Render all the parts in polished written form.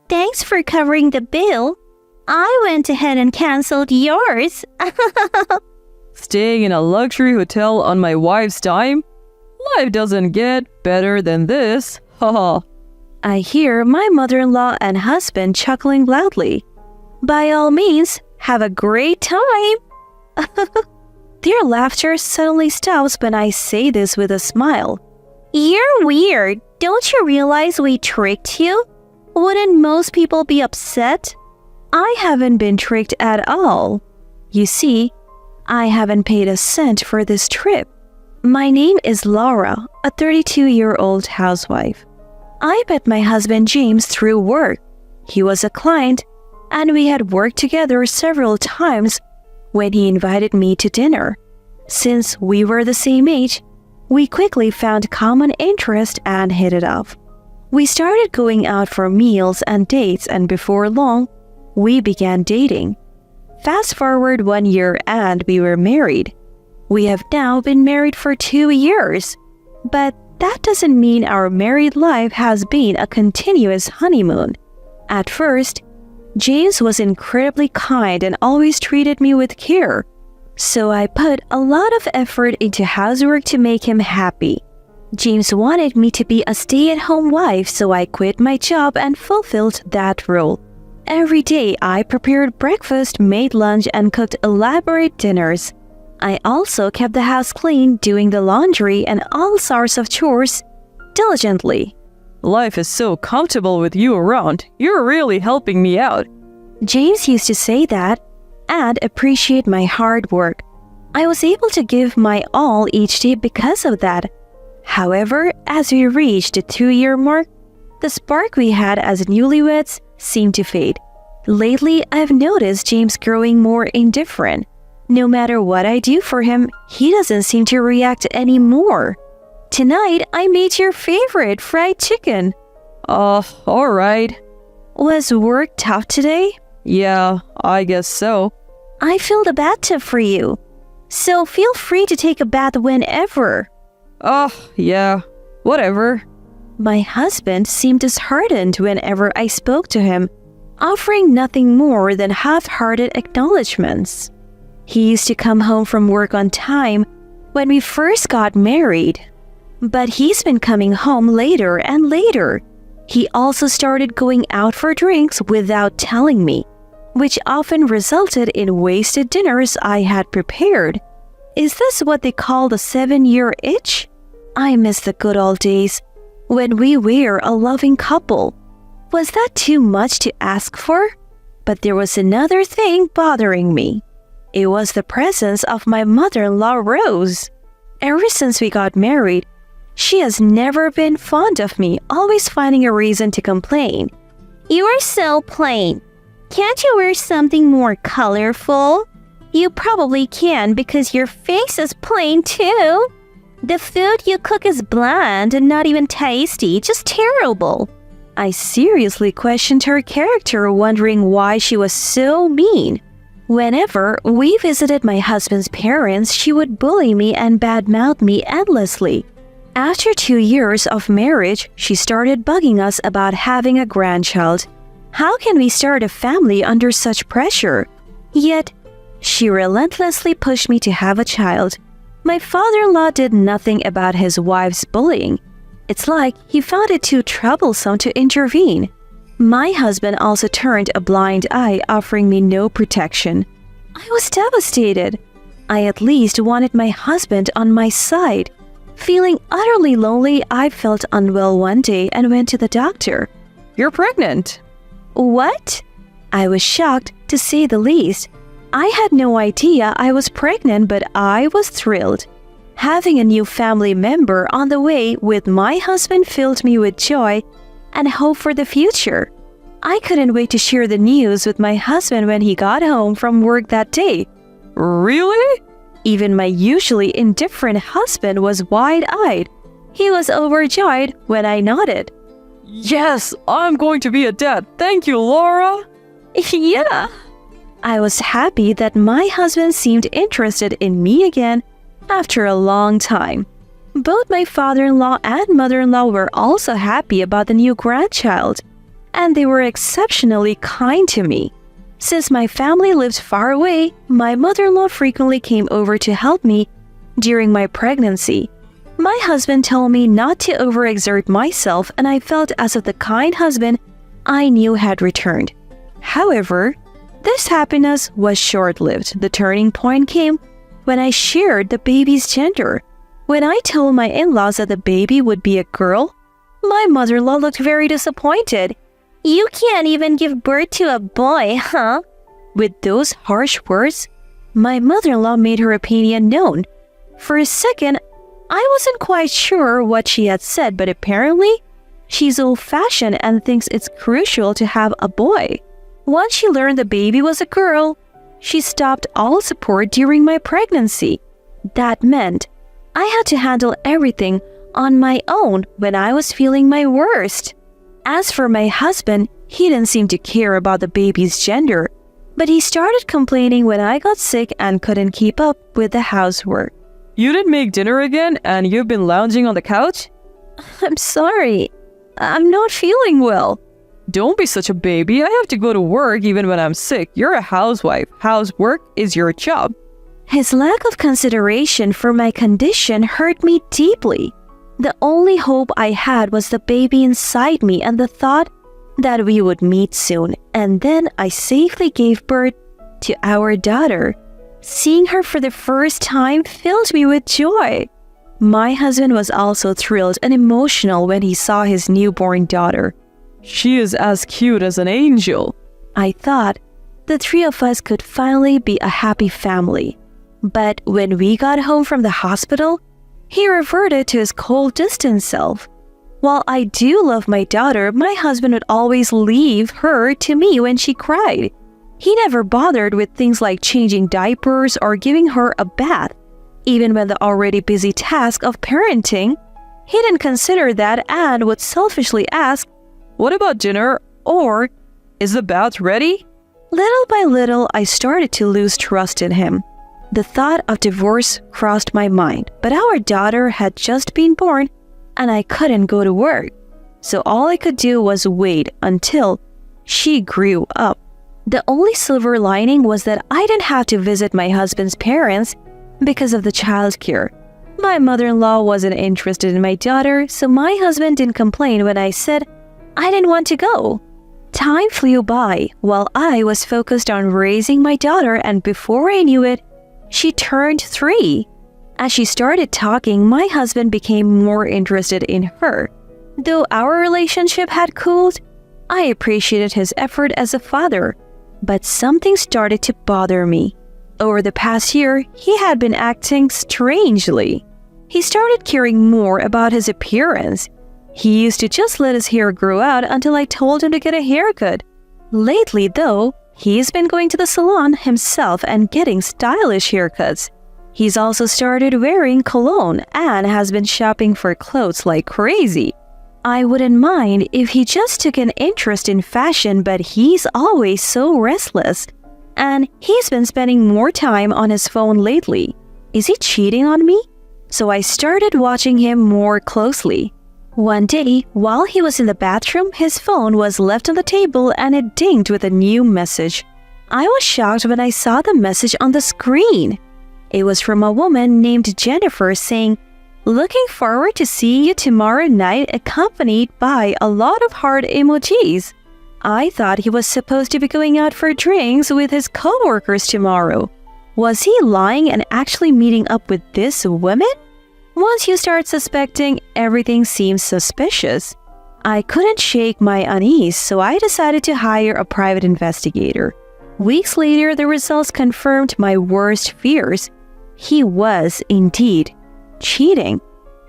Thanks for covering the bill. I went ahead and canceled yours. Staying in a luxury hotel on my wife's dime? Life doesn't get better than this. Haha. I hear my mother-in-law and husband chuckling loudly. By all means, have a great time. Their laughter suddenly stops when I say this with a smile. You're weird. Don't you realize we tricked you? Wouldn't most people be upset? I haven't been tricked at all. You see, I haven't paid a cent for this trip. My name is Laura, a 32-year-old housewife. I met my husband James through work. He was a client, and we had worked together several times when he invited me to dinner. Since we were the same age, we quickly found common interest and hit it off. We started going out for meals and dates, and before long, we began dating. Fast forward 1 year and we were married. We have now been married for 2 years, but that doesn't mean our married life has been a continuous honeymoon. At first, James was incredibly kind and always treated me with care, so I put a lot of effort into housework to make him happy. James wanted me to be a stay-at-home wife, so I quit my job and fulfilled that role. Every day, I prepared breakfast, made lunch, and cooked elaborate dinners. I also kept the house clean, doing the laundry and all sorts of chores diligently. Life is so comfortable with you around. You're really helping me out. James used to say that and appreciate my hard work. I was able to give my all each day because of that. However, as we reached the 2-year mark, the spark we had as newlyweds seemed to fade. Lately, I've noticed James growing more indifferent. No matter what I do for him, he doesn't seem to react anymore. Tonight, I made your favorite fried chicken. Alright. Was work tough today? Yeah, I guess so. I filled a bathtub for you, so feel free to take a bath whenever. Yeah, whatever. My husband seemed disheartened whenever I spoke to him, offering nothing more than half-hearted acknowledgments. He used to come home from work on time when we first got married, but he's been coming home later and later. He also started going out for drinks without telling me, which often resulted in wasted dinners I had prepared. Is this what they call the 7-year itch? I miss the good old days when we were a loving couple. Was that too much to ask for? But there was another thing bothering me. It was the presence of my mother-in-law, Rose. Ever since we got married, she has never been fond of me, always finding a reason to complain. You are so plain. Can't you wear something more colorful? You probably can because your face is plain too. The food you cook is bland and not even tasty, just terrible. I seriously questioned her character, wondering why she was so mean. Whenever we visited my husband's parents, she would bully me and badmouth me endlessly. After 2 years of marriage, she started bugging us about having a grandchild. How can we start a family under such pressure? Yet, she relentlessly pushed me to have a child. My father-in-law did nothing about his wife's bullying. It's like he found it too troublesome to intervene. My husband also turned a blind eye, offering me no protection. I was devastated. I at least wanted my husband on my side. Feeling utterly lonely, I felt unwell one day and went to the doctor. You're pregnant. What? I was shocked, to say the least. I had no idea I was pregnant, but I was thrilled. Having a new family member on the way with my husband filled me with joy and hope for the future. I couldn't wait to share the news with my husband when he got home from work that day. Really? Even my usually indifferent husband was wide-eyed. He was overjoyed when I nodded. Yes, I'm going to be a dad. Thank you, Laura. Yeah. I was happy that my husband seemed interested in me again after a long time. Both my father-in-law and mother-in-law were also happy about the new grandchild. and they were exceptionally kind to me. Since my family lived far away, my mother-in-law frequently came over to help me during my pregnancy. My husband told me not to overexert myself, and I felt as if the kind husband I knew had returned. However, this happiness was short-lived. The turning point came when I shared the baby's gender. When I told my in-laws that the baby would be a girl, my mother-in-law looked very disappointed. You can't even give birth to a boy, huh? With those harsh words, my mother-in-law made her opinion known. For a second, I wasn't quite sure what she had said, but apparently, she's old-fashioned and thinks it's crucial to have a boy. Once she learned the baby was a girl, she stopped all support during my pregnancy. That meant I had to handle everything on my own when I was feeling my worst. As for my husband, he didn't seem to care about the baby's gender, but he started complaining when I got sick and couldn't keep up with the housework. You didn't make dinner again and you've been lounging on the couch? I'm sorry. I'm not feeling well. Don't be such a baby. I have to go to work even when I'm sick. You're a housewife. Housework is your job. His lack of consideration for my condition hurt me deeply. The only hope I had was the baby inside me and the thought that we would meet soon. And then I safely gave birth to our daughter. Seeing her for the first time filled me with joy. My husband was also thrilled and emotional when he saw his newborn daughter. She is as cute as an angel. I thought the three of us could finally be a happy family. But when we got home from the hospital, he reverted to his cold, distant self. While I do love my daughter, my husband would always leave her to me when she cried. He never bothered with things like changing diapers or giving her a bath. Even when the already busy task of parenting, he didn't consider that and would selfishly ask, What about dinner? Or, is the bath ready? Little by little, I started to lose trust in him. The thought of divorce crossed my mind, but our daughter had just been born and I couldn't go to work. So all I could do was wait until she grew up. The only silver lining was that I didn't have to visit my husband's parents because of the childcare. My mother-in-law wasn't interested in my daughter, so my husband didn't complain when I said I didn't want to go. Time flew by while I was focused on raising my daughter, and before I knew it, she turned 3. As she started talking, my husband became more interested in her. Though our relationship had cooled, I appreciated his effort as a father. But something started to bother me. Over the past year, he had been acting strangely. He started caring more about his appearance. He used to just let his hair grow out until I told him to get a haircut. Lately, though, he's been going to the salon himself and getting stylish haircuts. He's also started wearing cologne and has been shopping for clothes like crazy. I wouldn't mind if he just took an interest in fashion, but he's always so restless. And he's been spending more time on his phone lately. Is he cheating on me? So I started watching him more closely. One day, while he was in the bathroom, his phone was left on the table and it dinged with a new message. I was shocked when I saw the message on the screen. It was from a woman named Jennifer saying, "Looking forward to seeing you tomorrow night," accompanied by a lot of heart emojis. I thought he was supposed to be going out for drinks with his co-workers tomorrow. Was he lying and actually meeting up with this woman? Once you start suspecting, everything seems suspicious. I couldn't shake my unease, so I decided to hire a private investigator. Weeks later, the results confirmed my worst fears. He was indeed cheating.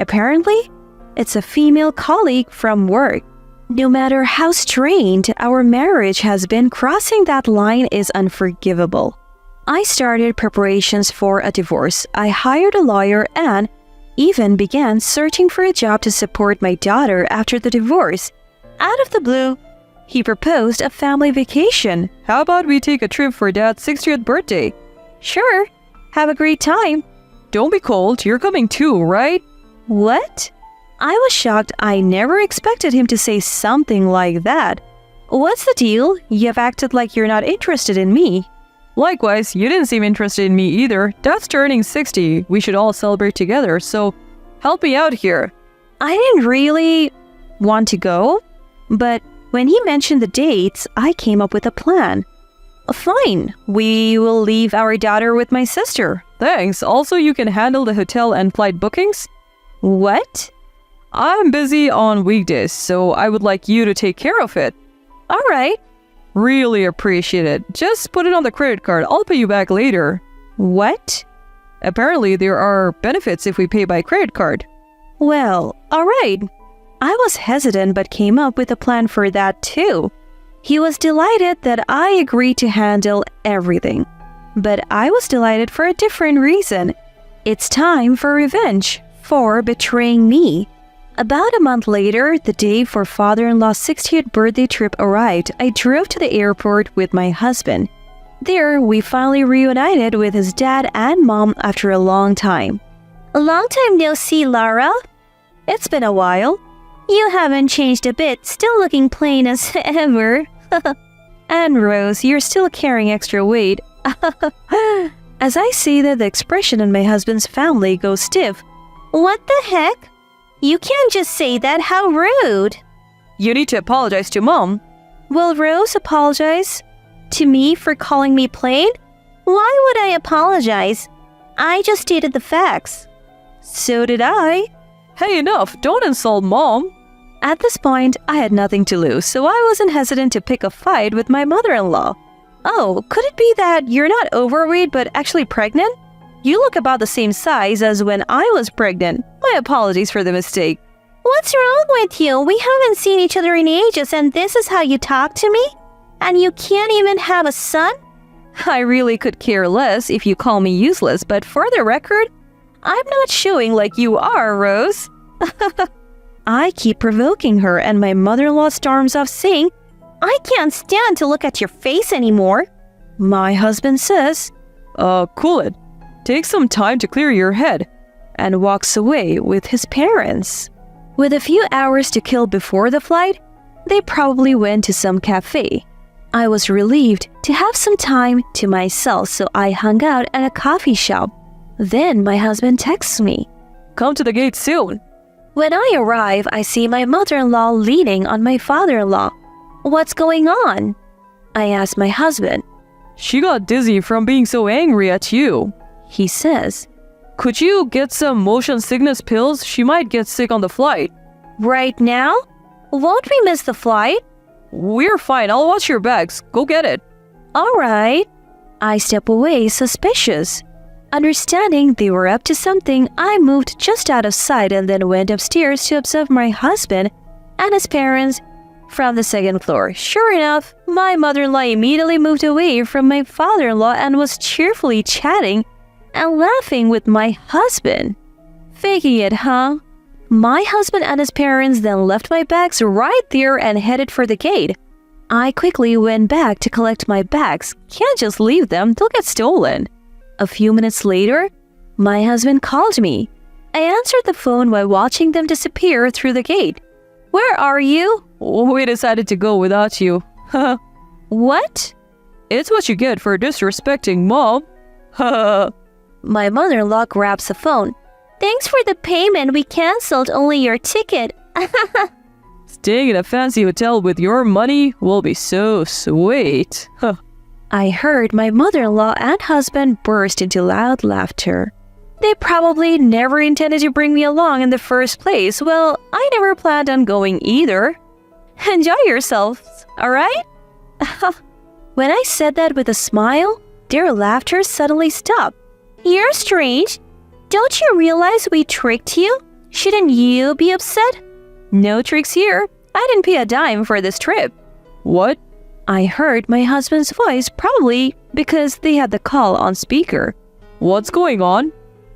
Apparently, it's a female colleague from work. No matter how strained our marriage has been, crossing that line is unforgivable. I started preparations for a divorce. I hired a lawyer and even began searching for a job to support my daughter after the divorce. Out of the blue, he proposed a family vacation. How about we take a trip for Dad's 60th birthday? Sure, have a great time. Don't be cold, you're coming too, right? What? I was shocked. I never expected him to say something like that. What's the deal? You've acted like you're not interested in me. Likewise, you didn't seem interested in me either. Dad's turning 60. We should all celebrate together, so help me out here. I didn't really want to go, but when he mentioned the dates, I came up with a plan. Fine, we will leave our daughter with my sister. Thanks. Also, you can handle the hotel and flight bookings? What? I'm busy on weekdays, so I would like you to take care of it. All right. Really appreciate it. Just put it on the credit card. I'll pay you back later. What? Apparently, there are benefits if we pay by credit card. Well, all right. I was hesitant but came up with a plan for that too. He was delighted that I agreed to handle everything. But I was delighted for a different reason. It's time for revenge for betraying me. About a month later, the day for father-in-law's 60th birthday trip arrived. I drove to the airport with my husband. There, we finally reunited with his dad and mom after a long time. A long time no see, Lara. It's been a while. You haven't changed a bit, still looking plain as ever. And Rose, you're still carrying extra weight. As I see that, the expression in my husband's family goes stiff. What the heck? You can't just say that, how rude. You need to apologize to Mom. Will Rose apologize To me for calling me plain? Why would I apologize? I just stated the facts. So did I. Hey, enough. Don't insult Mom. At this point, I had nothing to lose, so I wasn't hesitant to pick a fight with my mother-in-law. Oh, could it be that you're not overweight but actually pregnant? You look about the same size as when I was pregnant. My apologies for the mistake. What's wrong with you? We haven't seen each other in ages and this is how you talk to me? And you can't even have a son? I really could care less if you call me useless, but for the record, I'm not showing like you are, Rose. I keep provoking her and my mother-in-law storms off saying, I can't stand to look at your face anymore. My husband says, Cool it. Take some time to clear your head. And walks away with his parents. With a few hours to kill before the flight, they probably went to some cafe. I was relieved to have some time to myself, so I hung out at a coffee shop. Then my husband texts me. Come to the gate soon. When I arrive, I see my mother-in-law leaning on my father-in-law. What's going on? I ask my husband. She got dizzy from being so angry at you. He says, Could you get some motion sickness pills? She might get sick on the flight. Right now? Won't we miss the flight? We're fine. I'll watch your bags. Go get it. All right. I step away suspicious. Understanding they were up to something, I moved just out of sight and then went upstairs to observe my husband and his parents from the second floor. Sure enough, my mother-in-law immediately moved away from my father-in-law and was cheerfully chatting and laughing with my husband. Faking it, huh? My husband and his parents then left my bags right there and headed for the gate. I quickly went back to collect my bags. Can't just leave them, they'll get stolen. A few minutes later, my husband called me. I answered the phone while watching them disappear through the gate. Where are you? We decided to go without you. What? It's what you get for disrespecting Mom. My mother-in-law grabs the phone. Thanks for the payment. We canceled only your ticket. Staying in a fancy hotel with your money will be so sweet. I heard my mother-in-law and husband burst into loud laughter. They probably never intended to bring me along in the first place. Well, I never planned on going either. Enjoy yourselves, alright? When I said that with a smile, their laughter suddenly stopped. You're strange. Don't you realize we tricked you? Shouldn't you be upset? No tricks here. I didn't pay a dime for this trip. What? I heard my husband's voice, probably because they had the call on speaker. What's going on?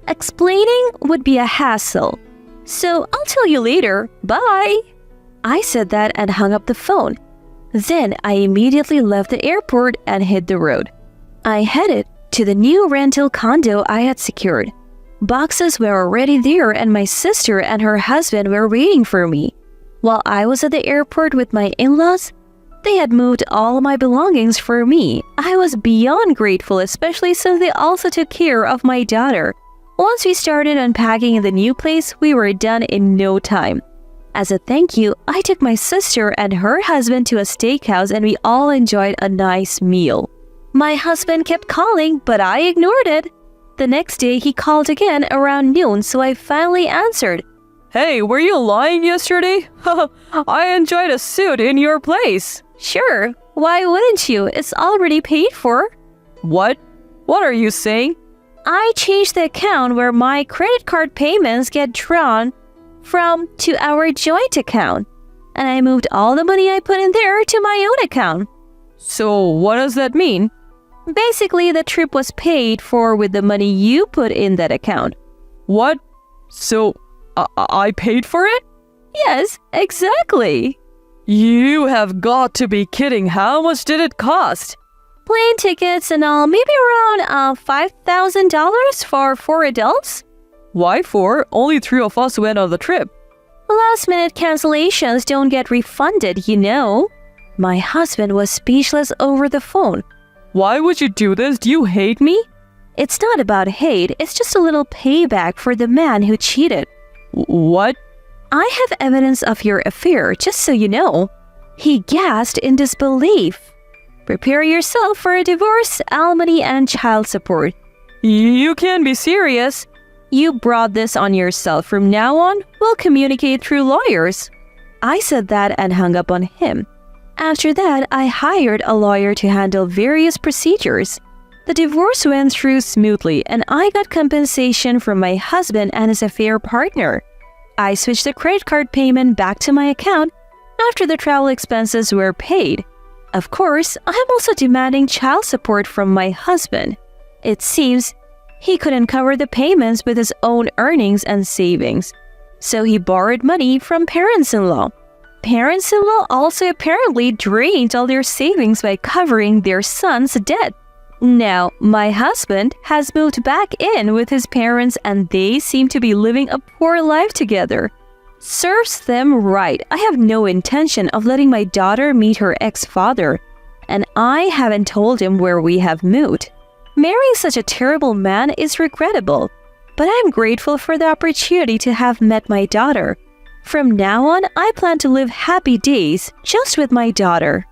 Explaining would be a hassle. So I'll tell you later. Bye. I said that and hung up the phone. Then I immediately left the airport and hit the road. I headed to the new rental condo I had secured. Boxes were already there and my sister and her husband were waiting for me. While I was at the airport with my in-laws, They had moved all my belongings for me. I was beyond grateful, especially since they also took care of my daughter. Once we started unpacking in the new place, we were done in no time. As a thank you, I took my sister and her husband to a steakhouse and we all enjoyed a nice meal. My husband kept calling, but I ignored it. The next day, he called again around noon, so I finally answered. Hey, were you lying yesterday? I enjoyed a suit in your place. Sure, why wouldn't you? It's already paid for. What? What are you saying? I changed the account where my credit card payments get drawn from to our joint account. And I moved all the money I put in there to my own account. So what does that mean? Basically, the trip was paid for with the money you put in that account. What? So I paid for it? Yes, exactly. You have got to be kidding. How much did it cost? Plane tickets and all, maybe around $5,000 for 4 adults. Why 4? Only 3 of us went on the trip. Last-minute cancellations don't get refunded, you know. My husband was speechless over the phone. Why would you do this? Do you hate me? It's not about hate, it's just a little payback for the man who cheated. What? I have evidence of your affair, just so you know. He gasped in disbelief. Prepare yourself for a divorce, alimony, and child support. You can't be serious. You brought this on yourself. From now on, we'll communicate through lawyers. I said that and hung up on him. After that, I hired a lawyer to handle various procedures. The divorce went through smoothly and I got compensation from my husband and his affair partner. I switched the credit card payment back to my account after the travel expenses were paid. Of course, I'm also demanding child support from my husband. It seems he couldn't cover the payments with his own earnings and savings, so he borrowed money from parents-in-law. Parents-in-law also apparently drained all their savings by covering their son's debt. Now, my husband has moved back in with his parents and they seem to be living a poor life together. Serves them right. I have no intention of letting my daughter meet her ex-father, and I haven't told him where we have moved. Marrying such a terrible man is regrettable, but I'm grateful for the opportunity to have met my daughter. From now on, I plan to live happy days just with my daughter.